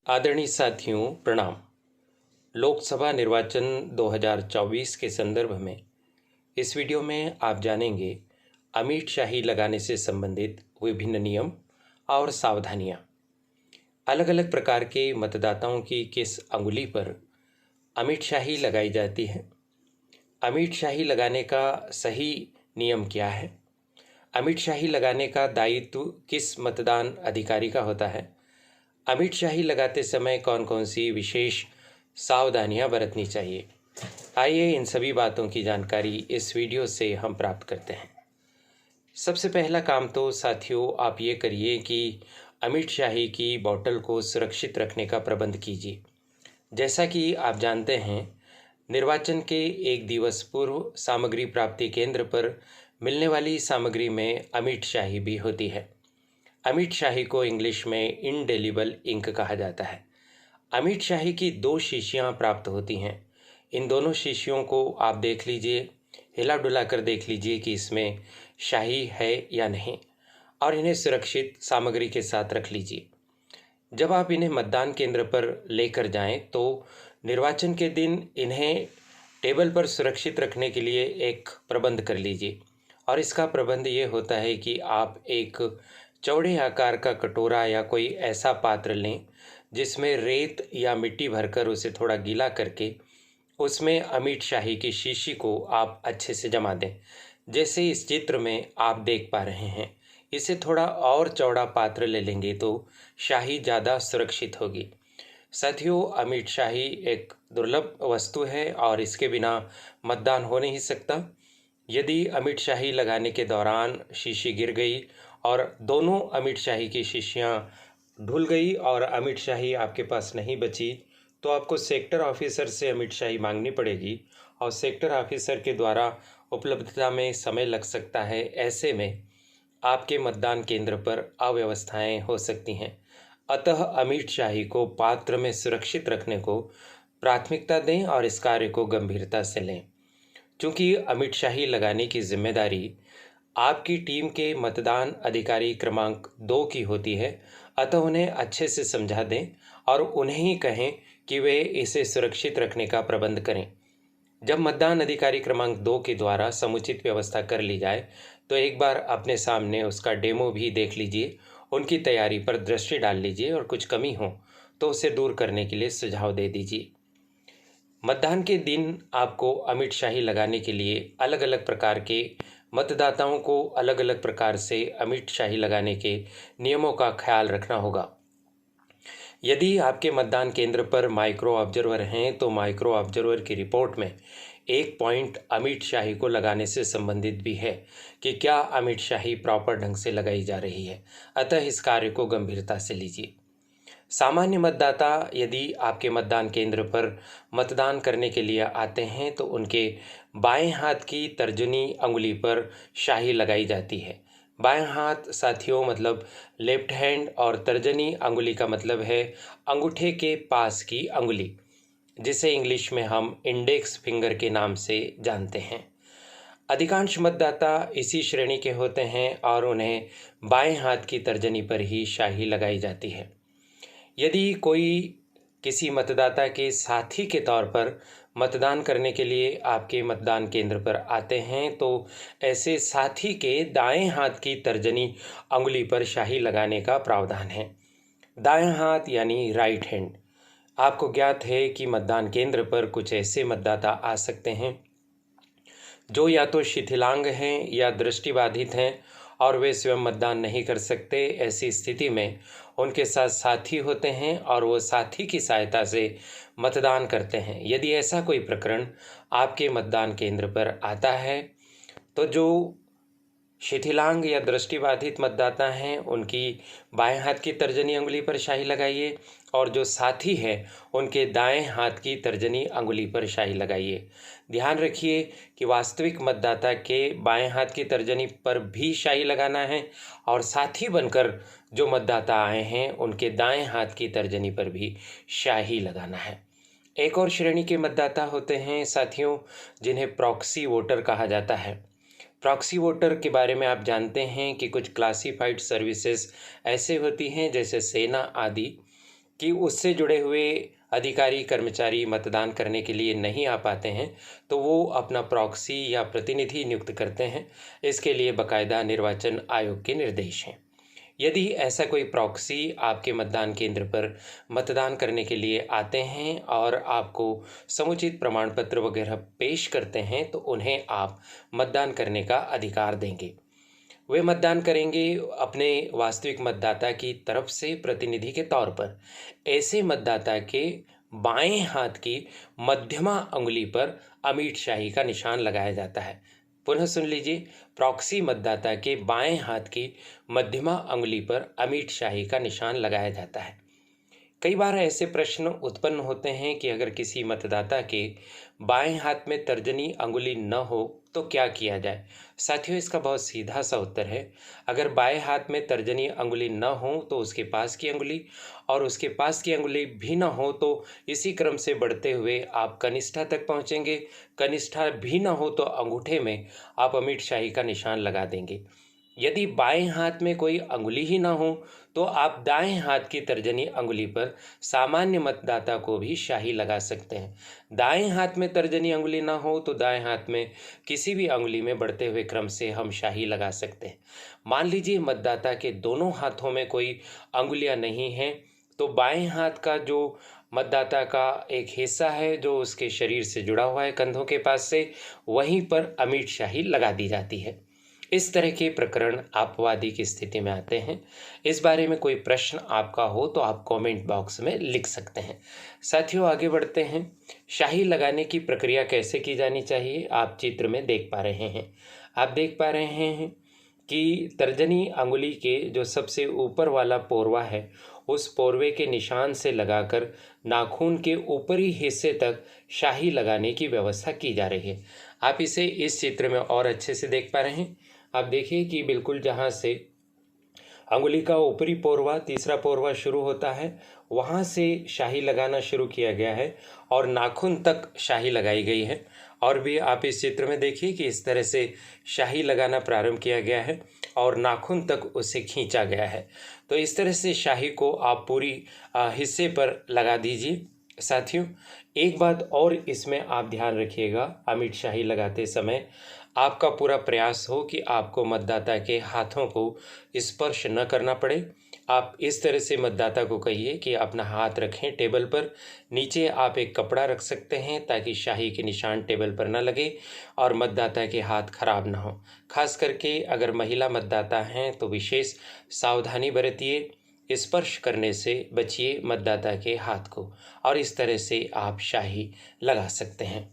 आदरणीय साथियों प्रणाम। लोकसभा निर्वाचन 2024 के संदर्भ में इस वीडियो में आप जानेंगे अमिट शाही लगाने से संबंधित विभिन्न नियम और सावधानियां। अलग अलग प्रकार के मतदाताओं की किस अंगुली पर अमिट शाही लगाई जाती है, अमिट शाही लगाने का सही नियम क्या है, अमिट शाही लगाने का दायित्व किस मतदान अधिकारी का होता है, अमिट शाही लगाते समय कौन कौन सी विशेष सावधानियां बरतनी चाहिए। आइए इन सभी बातों की जानकारी इस वीडियो से हम प्राप्त करते हैं। सबसे पहला काम तो साथियों आप ये करिए कि अमिट शाही की बोतल को सुरक्षित रखने का प्रबंध कीजिए। जैसा कि आप जानते हैं, निर्वाचन के एक दिवस पूर्व सामग्री प्राप्ति केंद्र पर मिलने वाली सामग्री में अमिट शाही भी होती है। अमिट शाही को इंग्लिश में इंडेलिबल इंक कहा जाता है। अमिट शाही की 2 शीशियाँ प्राप्त होती हैं। इन दोनों शीशियों को आप देख लीजिए, हिला डुला कर देख लीजिए कि इसमें शाही है या नहीं, और इन्हें सुरक्षित सामग्री के साथ रख लीजिए। जब आप इन्हें मतदान केंद्र पर लेकर जाएं तो निर्वाचन के दिन इन्हें टेबल पर सुरक्षित रखने के लिए एक प्रबंध कर लीजिए। और इसका प्रबंध ये होता है कि आप एक चौड़े आकार का कटोरा या कोई ऐसा पात्र लें जिसमें रेत या मिट्टी भरकर उसे थोड़ा गीला करके उसमें अमिट शाही की शीशी को आप अच्छे से जमा दें। जैसे इस चित्र में आप देख पा रहे हैं, इसे थोड़ा और चौड़ा पात्र ले लेंगे तो शाही ज़्यादा सुरक्षित होगी। साथियों, अमिट शाही एक दुर्लभ वस्तु है और इसके बिना मतदान हो नहीं सकता। यदि अमिट शाही लगाने के दौरान शीशी गिर गई और दोनों अमिट शाही की शीशियाँ ढुल गई और अमिट शाही आपके पास नहीं बची, तो आपको सेक्टर ऑफिसर से अमिट शाही मांगनी पड़ेगी और सेक्टर ऑफिसर के द्वारा उपलब्धता में समय लग सकता है। ऐसे में आपके मतदान केंद्र पर अव्यवस्थाएं हो सकती हैं। अतः अमिट शाही को पात्र में सुरक्षित रखने को प्राथमिकता दें और इस कार्य को गंभीरता से लें। चूँकि अमिट शाही लगाने की जिम्मेदारी आपकी टीम के मतदान अधिकारी क्रमांक 2 की होती है, अतः उन्हें अच्छे से समझा दें और उन्हें ही कहें कि वे इसे सुरक्षित रखने का प्रबंध करें। जब मतदान अधिकारी क्रमांक 2 के द्वारा समुचित व्यवस्था कर ली जाए तो एक बार अपने सामने उसका डेमो भी देख लीजिए, उनकी तैयारी पर दृष्टि डाल लीजिए और कुछ कमी हो तो उसे दूर करने के लिए सुझाव दे दीजिए। मतदान के दिन आपको अमिट शाही लगाने के लिए अलग अलग प्रकार के मतदाताओं को अलग अलग प्रकार से अमिट शाही लगाने के नियमों का ख्याल रखना होगा। यदि आपके मतदान केंद्र पर माइक्रो ऑब्जर्वर हैं तो माइक्रो ऑब्जर्वर की रिपोर्ट में एक पॉइंट अमिट शाही को लगाने से संबंधित भी है कि क्या अमिट शाही प्रॉपर ढंग से लगाई जा रही है। अतः इस कार्य को गंभीरता से लीजिए। सामान्य मतदाता यदि आपके मतदान केंद्र पर मतदान करने के लिए आते हैं तो उनके बाएं हाथ की तर्जनी अंगुली पर शाही लगाई जाती है। बाएं हाथ साथियों मतलब लेफ्ट हैंड, और तर्जनी अंगुली का मतलब है अंगूठे के पास की अंगुली, जिसे इंग्लिश में हम इंडेक्स फिंगर के नाम से जानते हैं। अधिकांश मतदाता इसी श्रेणी के होते हैं और उन्हें बाएं हाथ की तर्जनी पर ही शाही लगाई जाती है। यदि कोई किसी मतदाता के साथी के तौर पर मतदान करने के लिए आपके मतदान केंद्र पर आते हैं तो ऐसे साथी के दाएं हाथ की तर्जनी अंगुली पर शाही लगाने का प्रावधान है। दायां हाथ यानी राइट हैंड। आपको ज्ञात है कि मतदान केंद्र पर कुछ ऐसे मतदाता आ सकते हैं जो या तो शिथिलांग हैं या दृष्टिबाधित हैं और वे स्वयं मतदान नहीं कर सकते। ऐसी स्थिति में उनके साथ साथी होते हैं और वो साथी की सहायता से मतदान करते हैं। यदि ऐसा कोई प्रकरण आपके मतदान केंद्र पर आता है तो जो शिथिलांग या दृष्टिबाधित मतदाता हैं उनकी बाएं हाथ की तर्जनी अंगुली पर शाही लगाइए और जो साथी है उनके दाएं हाथ की तर्जनी अंगुली पर शाही लगाइए। ध्यान रखिए कि वास्तविक मतदाता के बाएं हाथ की तर्जनी पर भी शाही लगाना है और साथी बनकर जो मतदाता आए हैं उनके दाएं हाथ की तर्जनी पर भी शाही लगाना है। एक और श्रेणी के मतदाता होते हैं साथियों, जिन्हें प्रॉक्सी वोटर कहा जाता है। प्रॉक्सी वोटर के बारे में आप जानते हैं कि कुछ क्लासिफाइड सर्विसेज ऐसे होती हैं जैसे सेना आदि कि उससे जुड़े हुए अधिकारी कर्मचारी मतदान करने के लिए नहीं आ पाते हैं, तो वो अपना प्रॉक्सी या प्रतिनिधि नियुक्त करते हैं। इसके लिए बाकायदा निर्वाचन आयोग के निर्देश हैं। यदि ऐसा कोई प्रॉक्सी आपके मतदान केंद्र पर मतदान करने के लिए आते हैं और आपको समुचित प्रमाण पत्र वगैरह पेश करते हैं, तो उन्हें आप मतदान करने का अधिकार देंगे। वे मतदान करेंगे अपने वास्तविक मतदाता की तरफ से प्रतिनिधि के तौर पर। ऐसे मतदाता के बाएं हाथ की मध्यमा अंगुली पर अमीट शाही का निशान लगाया जाता है। पुनः सुन लीजिए, प्रॉक्सी मतदाता के बाएं हाथ की मध्यमा अंगुली पर अमीट शाही का निशान लगाया जाता है। कई बार ऐसे प्रश्न उत्पन्न होते हैं कि अगर किसी मतदाता के बाएं हाथ में तर्जनी अंगुली न हो तो क्या किया जाए। साथियों, इसका बहुत सीधा सा उत्तर है, अगर बाएं हाथ में तर्जनी अंगुली न हो तो उसके पास की अंगुली, और उसके पास की अंगुली भी न हो तो इसी क्रम से बढ़ते हुए आप कनिष्ठा तक पहुंचेंगे। कनिष्ठा भी न हो तो अंगूठे में आप अमीट शाही का निशान लगा देंगे। यदि बाएं हाथ में कोई अंगुली ही ना हो तो आप दाएं हाथ की तर्जनी अंगुली पर सामान्य मतदाता को भी शाही लगा सकते हैं। दाएं हाथ में तर्जनी अंगुली ना हो तो दाएं हाथ में किसी भी अंगुली में बढ़ते हुए क्रम से हम शाही लगा सकते हैं। मान लीजिए मतदाता के दोनों हाथों में कोई अंगुलियां नहीं हैं, तो बाएं हाथ का जो मतदाता का एक हिस्सा है जो उसके शरीर से जुड़ा हुआ है कंधों के पास से, वहीं पर अमीट शाही लगा दी जाती है। इस तरह के प्रकरण आपवादी की स्थिति में आते हैं। इस बारे में कोई प्रश्न आपका हो तो आप कमेंट बॉक्स में लिख सकते हैं। साथियों, आगे बढ़ते हैं। शाही लगाने की प्रक्रिया कैसे की जानी चाहिए, आप चित्र में देख पा रहे हैं। आप देख पा रहे हैं कि तर्जनी अंगुली के जो सबसे ऊपर वाला पोरवा है, उस पोरवे के निशान से लगाकर नाखून के ऊपरी हिस्से तक शाही लगाने की व्यवस्था की जा रही है। आप इसे इस चित्र में और अच्छे से देख पा रहे हैं। आप देखिए कि बिल्कुल जहाँ से अंगुली का ऊपरी पोरवा, तीसरा पोरवा शुरू होता है, वहाँ से शाही लगाना शुरू किया गया है और नाखून तक शाही लगाई गई है। और भी आप इस चित्र में देखिए कि इस तरह से शाही लगाना प्रारंभ किया गया है और नाखून तक उसे खींचा गया है। तो इस तरह से शाही को आप पूरी हिस्से पर लगा दीजिए। साथियों, एक बात और इसमें आप ध्यान रखिएगा, अमीट शाही लगाते समय आपका पूरा प्रयास हो कि आपको मतदाता के हाथों को स्पर्श न करना पड़े। आप इस तरह से मतदाता को कहिए कि अपना हाथ रखें टेबल पर, नीचे आप एक कपड़ा रख सकते हैं ताकि शाही के निशान टेबल पर न लगे और मतदाता के हाथ खराब ना हो। खास करके अगर महिला मतदाता हैं तो विशेष सावधानी बरतिए, स्पर्श करने से बचिए मतदाता के हाथ को, और इस तरह से आप शाही लगा सकते हैं।